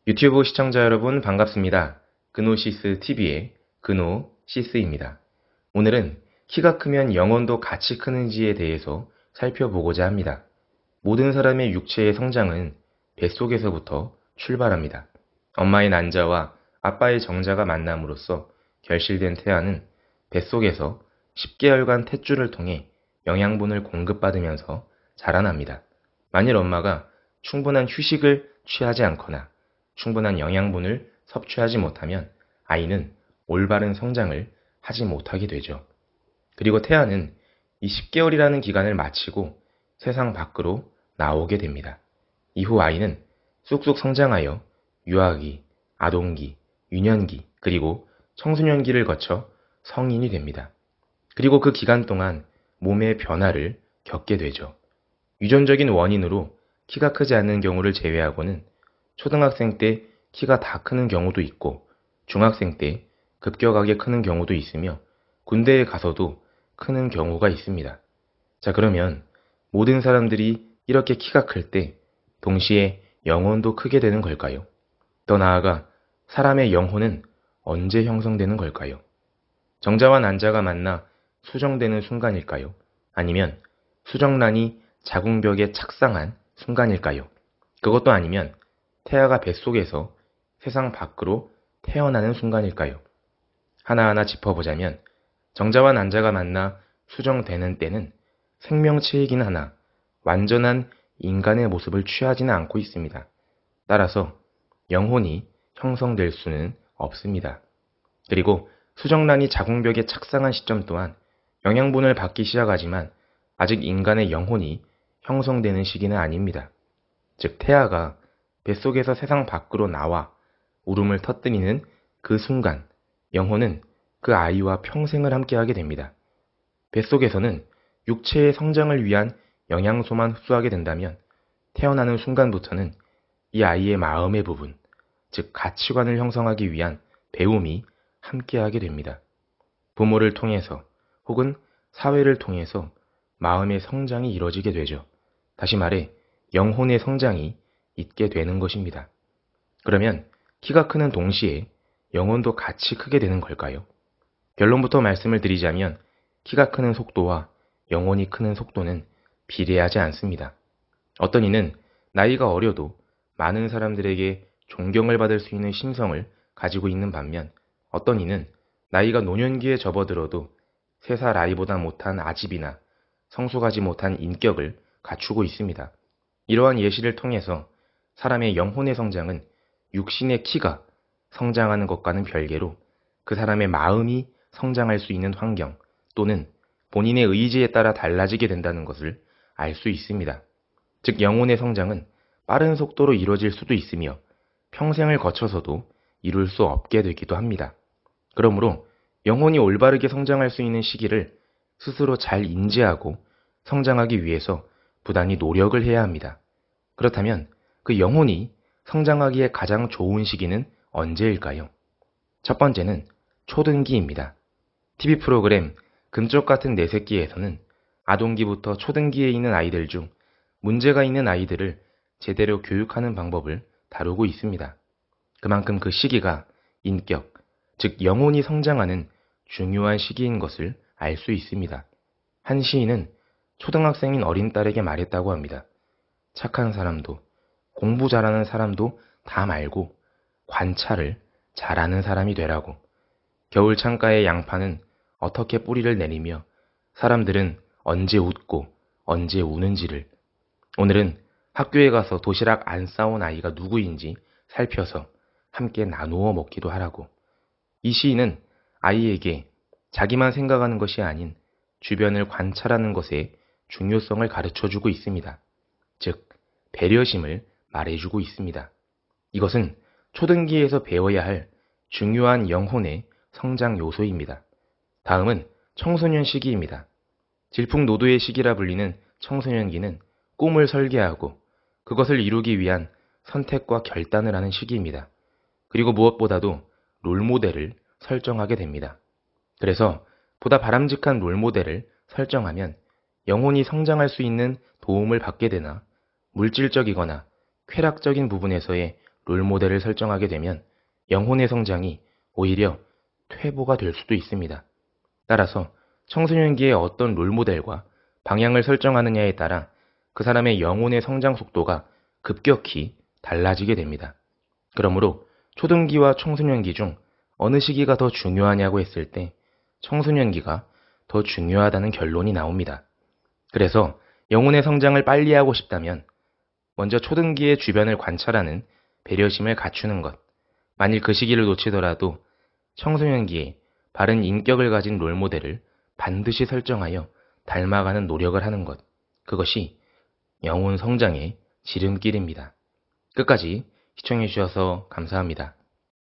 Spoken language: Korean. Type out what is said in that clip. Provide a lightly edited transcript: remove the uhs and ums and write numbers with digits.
유튜브 시청자 여러분 반갑습니다. 그노시스TV의 그노시스입니다. 오늘은 키가 크면 영혼도 같이 크는지에 대해서 살펴보고자 합니다. 모든 사람의 육체의 성장은 뱃속에서부터 출발합니다. 엄마의 난자와 아빠의 정자가 만남으로써 결실된 태아는 뱃속에서 10개월간 탯줄을 통해 영양분을 공급받으면서 자라납니다. 만일 엄마가 충분한 휴식을 취하지 않거나 충분한 영양분을 섭취하지 못하면 아이는 올바른 성장을 하지 못하게 되죠. 그리고 태아는 이 10개월이라는 기간을 마치고 세상 밖으로 나오게 됩니다. 이후 아이는 쑥쑥 성장하여 유아기, 아동기, 유년기, 그리고 청소년기를 거쳐 성인이 됩니다. 그리고 그 기간 동안 몸의 변화를 겪게 되죠. 유전적인 원인으로 키가 크지 않는 경우를 제외하고는 초등학생 때 키가 다 크는 경우도 있고 중학생 때 급격하게 크는 경우도 있으며 군대에 가서도 크는 경우가 있습니다. 자, 그러면 모든 사람들이 이렇게 키가 클 때 동시에 영혼도 크게 되는 걸까요? 더 나아가 사람의 영혼은 언제 형성되는 걸까요? 정자와 난자가 만나 수정되는 순간일까요? 아니면 수정란이 자궁벽에 착상한 순간일까요? 그것도 아니면 태아가 뱃속에서 세상 밖으로 태어나는 순간일까요? 하나하나 짚어보자면 정자와 난자가 만나 수정되는 때는 생명체이긴 하나 완전한 인간의 모습을 취하지는 않고 있습니다. 따라서 영혼이 형성될 수는 없습니다. 그리고 수정란이 자궁벽에 착상한 시점 또한 영양분을 받기 시작하지만 아직 인간의 영혼이 형성되는 시기는 아닙니다. 즉 태아가 뱃속에서 세상 밖으로 나와 울음을 터뜨리는 그 순간 영혼은 그 아이와 평생을 함께하게 됩니다. 뱃속에서는 육체의 성장을 위한 영양소만 흡수하게 된다면 태어나는 순간부터는 이 아이의 마음의 부분, 즉 가치관을 형성하기 위한 배움이 함께하게 됩니다. 부모를 통해서 혹은 사회를 통해서 마음의 성장이 이뤄지게 되죠. 다시 말해 영혼의 성장이 있게 되는 것입니다. 그러면 키가 크는 동시에 영혼도 같이 크게 되는 걸까요? 결론부터 말씀을 드리자면 키가 크는 속도와 영혼이 크는 속도는 비례하지 않습니다. 어떤 이는 나이가 어려도 많은 사람들에게 존경을 받을 수 있는 심성을 가지고 있는 반면 어떤 이는 나이가 노년기에 접어들어도 3살 아이보다 못한 아집이나 성숙하지 못한 인격을 갖추고 있습니다. 이러한 예시를 통해서 사람의 영혼의 성장은 육신의 키가 성장하는 것과는 별개로 그 사람의 마음이 성장할 수 있는 환경 또는 본인의 의지에 따라 달라지게 된다는 것을 알 수 있습니다. 즉 영혼의 성장은 빠른 속도로 이루어질 수도 있으며 평생을 거쳐서도 이룰 수 없게 되기도 합니다. 그러므로 영혼이 올바르게 성장할 수 있는 시기를 스스로 잘 인지하고 성장하기 위해서 부단히 노력을 해야 합니다. 그렇다면 그 영혼이 성장하기에 가장 좋은 시기는 언제일까요? 첫 번째는 초등기입니다. TV 프로그램 금쪽 같은 내 새끼에서는 아동기부터 초등기에 있는 아이들 중 문제가 있는 아이들을 제대로 교육하는 방법을 다루고 있습니다. 그만큼 그 시기가 인격, 즉 영혼이 성장하는 중요한 시기인 것을 알 수 있습니다. 한 시인은 초등학생인 어린 딸에게 말했다고 합니다. 착한 사람도 공부 잘하는 사람도 다 말고 관찰을 잘하는 사람이 되라고. 겨울 창가의 양파는 어떻게 뿌리를 내리며 사람들은 언제 웃고 언제 우는지를. 오늘은 학교에 가서 도시락 안 싸온 아이가 누구인지 살펴서 함께 나누어 먹기도 하라고. 이 시인은 아이에게 자기만 생각하는 것이 아닌 주변을 관찰하는 것의 중요성을 가르쳐주고 있습니다. 즉, 배려심을 말해주고 있습니다. 이것은 초등기에서 배워야 할 중요한 영혼의 성장 요소입니다. 다음은 청소년 시기입니다. 질풍노도의 시기라 불리는 청소년기는 꿈을 설계하고 그것을 이루기 위한 선택과 결단을 하는 시기입니다. 그리고 무엇보다도 롤모델을 설정하게 됩니다. 그래서 보다 바람직한 롤모델을 설정하면 영혼이 성장할 수 있는 도움을 받게 되나 물질적이거나 쾌락적인 부분에서의 롤모델을 설정하게 되면 영혼의 성장이 오히려 퇴보가 될 수도 있습니다. 따라서 청소년기에 어떤 롤모델과 방향을 설정하느냐에 따라 그 사람의 영혼의 성장 속도가 급격히 달라지게 됩니다. 그러므로 초등기와 청소년기 중 어느 시기가 더 중요하냐고 했을 때 청소년기가 더 중요하다는 결론이 나옵니다. 그래서 영혼의 성장을 빨리 하고 싶다면 먼저 초등기의 주변을 관찰하는 배려심을 갖추는 것, 만일 그 시기를 놓치더라도 청소년기에 바른 인격을 가진 롤모델을 반드시 설정하여 닮아가는 노력을 하는 것, 그것이 영혼 성장의 지름길입니다. 끝까지 시청해주셔서 감사합니다.